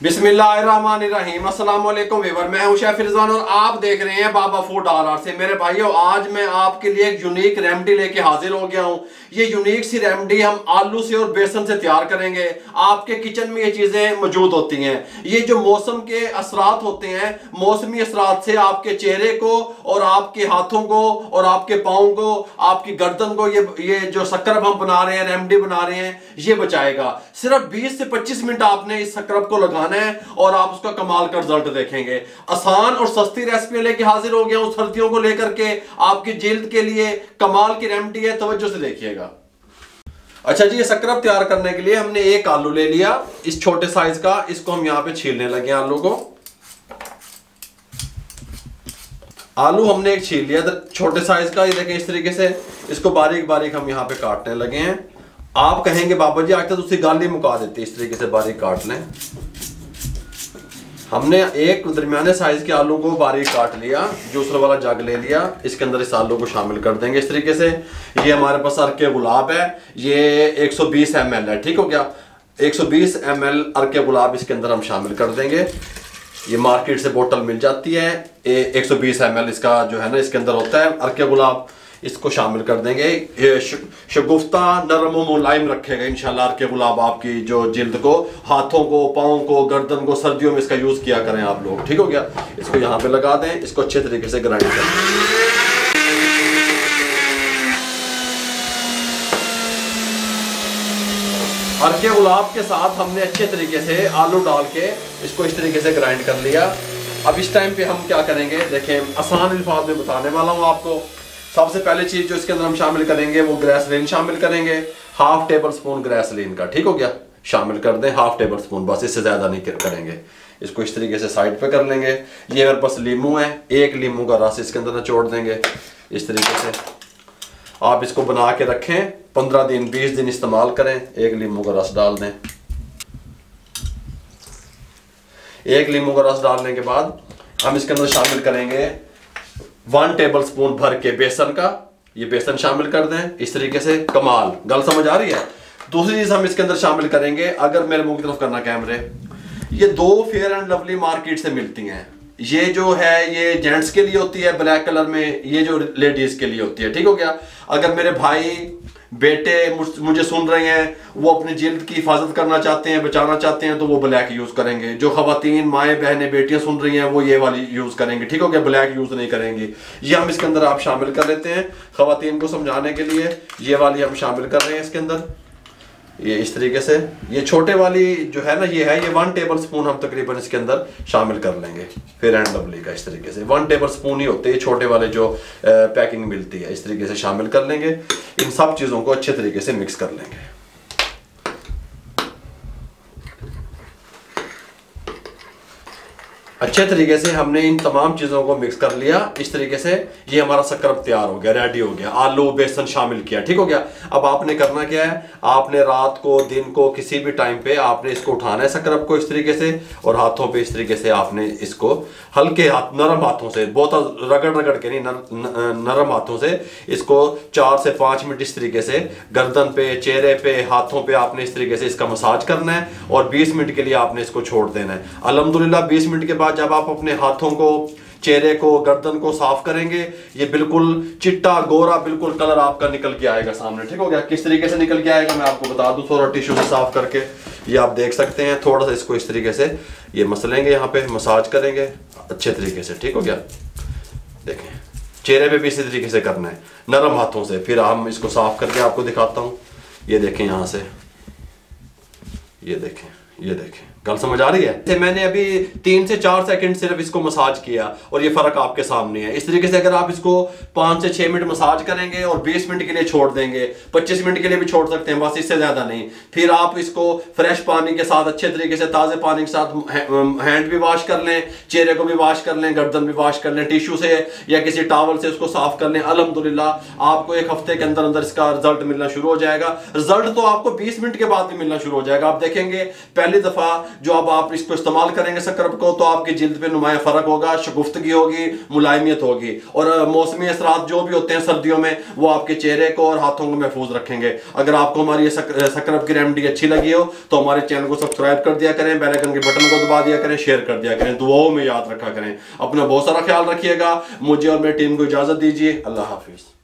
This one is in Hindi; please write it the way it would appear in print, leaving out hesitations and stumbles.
बिस्मिल्लाहिर्रहमानिर्रहीम। अस्सलाम वालेकुम वीवर, मैं हूं शेफ रिजवान और आप देख रहे हैं बाबा फूड RR से। मेरे भाइयों, आज मैं आपके लिए एक यूनिक रेमेडी लेके हाजिर हो गया हूं। ये यूनिक सी रेमेडी हम आलू से और बेसन से तैयार करेंगे। आपके किचन में ये चीजें मौजूद होती हैं। ये जो मौसम के असरात होते हैं, मौसमी असरात से आपके चेहरे को और आपके हाथों को और आपके पाँव को, आपकी गर्दन को ये जो स्क्रब हम बना रहे हैं, रेमेडी बना रहे हैं, ये बचाएगा। सिर्फ 20 से 25 मिनट आपने इस स्क्रब को लगाना है और आप उसका कमाल का रिजल्ट देखेंगे। आसान और सस्ती रेसिपी लेके हाजिर हो गया हूं सर्दियों को लेकर के। आपकी जिल्द के लिए कमाल की रेमेडी है, तवज्जो से देखिएगा। अच्छा जी, ये स्क्रब तैयार करने के लिए हमने एक आलू ले लिया, इस छोटे साइज का। इसको हम यहां पे छीलने लगे आलू को। आलू हमने एक छील लिया छोटे साइज का, ये देखें इस तरीके से। इसको बारीक बारीक हम यहां पे काटने लगे हैं। आप कहेंगे बाबा जी आज तक उसकी गाली मुका देते, इस तरीके से बारीक काट लें। हमने एक दरमियाने साइज के आलू को बारीक काट लिया, जूसर वाला जग ले लिया, इसके अंदर इस आलू को शामिल कर देंगे इस तरीके से। ये हमारे पास अर्के गुलाब है, ये 120 ml है, ठीक हो गया। 120 ml अर्के गुलाब इसके अंदर हम शामिल कर देंगे। ये मार्केट से बोतल मिल जाती है, 120 ml इसका जो है ना इसके अंदर होता है अर्के गुलाब। इसको शामिल कर देंगे। ये शगुफ्ता नरम व मुलायम रखेगा इंशाल्लाह अर्के गुलाब आपकी जो जिल्द को, हाथों को, पाँव को, गर्दन को। सर्दियों में इसका यूज किया करें आप लोग, ठीक हो गया। इसको यहाँ पे लगा दें, इसको अच्छे तरीके से ग्राइंड कर दें। अर्के गुलाब के साथ हमने अच्छे तरीके से आलू डाल के इसको इस तरीके से ग्राइंड कर लिया। अब इस टाइम पे हम क्या करेंगे, देखें आसान अल्फाज में बताने वाला हूँ आपको। सबसे पहले चीज जो इसके अंदर हम शामिल करेंगे वो ग्रेसलीन शामिल करेंगे। हाफ टेबल स्पून ग्रेसलीन का, ठीक हो गया, शामिल कर दें। हाफ टेबल स्पून बस, इससे ज्यादा नहीं करेंगे। इसको इस तरीके से साइड पे कर लेंगे। ये मेरे पास लीमू है, एक लीमू का रस इसके अंदर निचोड़ देंगे इस तरीके से। आप इसको बना के रखें, 15 दिन 20 दिन इस्तेमाल करें। एक लीमू का रस डाल दें। एक लीमू का रस डालने के बाद हम इसके अंदर शामिल करेंगे 1 टेबल स्पून भर के बेसन का। ये बेसन शामिल कर दें इस तरीके से। कमाल, गल समझ आ रही है। दूसरी चीज हम इसके अंदर शामिल करेंगे, अगर मेरे मुंह की तरफ करना कैमरे, ये 2 फेयर एंड लवली मार्केट से मिलती हैं। ये जो है ये जेंट्स के लिए होती है ब्लैक कलर में, ये जो लेडीज के लिए होती है, ठीक हो गया। अगर मेरे भाई बेटे मुझे सुन रहे हैं, वो अपनी जिल्द की हिफाजत करना चाहते हैं, बचाना चाहते हैं, तो वो ब्लैक यूज करेंगे। जो खवातीन, माएँ, बहनें, बेटियां सुन रही हैं, वो ये वाली यूज करेंगे, ठीक हो गया, ब्लैक यूज नहीं करेंगी। ये हम इसके अंदर आप शामिल कर लेते हैं खवातीन को समझाने के लिए। ये वाली हम शामिल कर रहे हैं इसके अंदर, ये इस तरीके से। ये छोटे वाली जो है ना, ये है, ये 1 टेबल स्पून हम तकरीबन इसके अंदर शामिल कर लेंगे फेयर एंड लवली का। इस तरीके से 1 टेबल स्पून ही होते हैं छोटे वाले जो पैकिंग मिलती है। इस तरीके से शामिल कर लेंगे। इन सब चीजों को अच्छे तरीके से मिक्स कर लेंगे। अच्छे तरीके से हमने इन तमाम चीज़ों को मिक्स कर लिया इस तरीके से। ये हमारा स्क्रब तैयार हो गया, रेडी हो गया। आलू बेसन शामिल किया, ठीक हो गया। अब आपने करना क्या है, आपने रात को, दिन को, किसी भी टाइम पे आपने इसको उठाना है स्क्रब को इस तरीके से, और हाथों पे इस तरीके से आपने इसको हल्के हाथ, नरम हाथों से, बहुत रगड़ रगड़ के नहीं, नरम हाथों से इसको 4 से 5 मिनट इस तरीके से गर्दन पे, चेहरे पे, हाथों पे आपने इस तरीके से इसका मसाज करना है। और 20 मिनट के लिए आपने इसको छोड़ देना है। अल्हम्दुलिल्लाह 20 मिनट के बाद जब आप अपने हाथों को, चेहरे को, गर्दन को साफ करेंगे, ये बिल्कुल चिट्टा गोरा बिल्कुल कलर आपका निकल के आएगा सामने, ठीक हो गया। किस तरीके से निकल के आएगा मैं आपको बता दूं, थोड़ा टिश्यू से साफ करके। ये आप देख सकते हैं, थोड़ा सा इसको इस तरीके से ये मसलेंगे, यहाँ पे मसाज करेंगे अच्छे तरीके से, ठीक हो गया। देखें, चेहरे पे भी इसी तरीके से करना है, नरम हाथों से। फिर हम इसको साफ करके आपको दिखाता हूँ। ये देखें, यहाँ से ये देखें, ये देखें, गल समझ आ रही है। मैंने अभी 3 से 4 सेकंड सिर्फ इसको मसाज किया और ये फर्क आपके सामने है। इस तरीके से अगर आप इसको 5 से 6 मिनट मसाज करेंगे और 20 मिनट के लिए छोड़ देंगे, 25 मिनट के लिए भी छोड़ सकते हैं, बस इससे ज्यादा नहीं। फिर आप इसको फ्रेश पानी के साथ, अच्छे तरीके से ताजे पानी के साथ हैंड भी वॉश कर लें, चेहरे को भी वॉश कर लें, गर्दन भी वॉश कर लें, टिश्यू से या किसी टॉवल से उसको साफ कर लें। अल्हम्दुलिल्लाह आपको 1 हफ्ते के अंदर अंदर इसका रिजल्ट मिलना शुरू हो जाएगा। रिजल्ट तो आपको 20 मिनट के बाद भी मिलना शुरू हो जाएगा। आप देखेंगे पहली दफा जो अब आप इसको इस्तेमाल करेंगे स्क्रब को, तो आपकी जिल्द पे नुमाया फर्क होगा, शगुफ्तगी होगी, मुलायमियत होगी। और मौसमी असरात जो भी होते हैं सर्दियों में, वो आपके चेहरे को और हाथों को महफूज रखेंगे। अगर आपको हमारी ये स्क्रब की रेमेडी अच्छी लगी हो तो हमारे चैनल को सब्सक्राइब कर दिया करें, बेल आइकन के बटन को दबा दिया करें, शेयर कर दिया करें, दुआओं में याद रखा करें। अपना बहुत सारा ख्याल रखिएगा। मुझे और मेरी टीम को इजाजत दीजिए। अल्लाह हाफिज।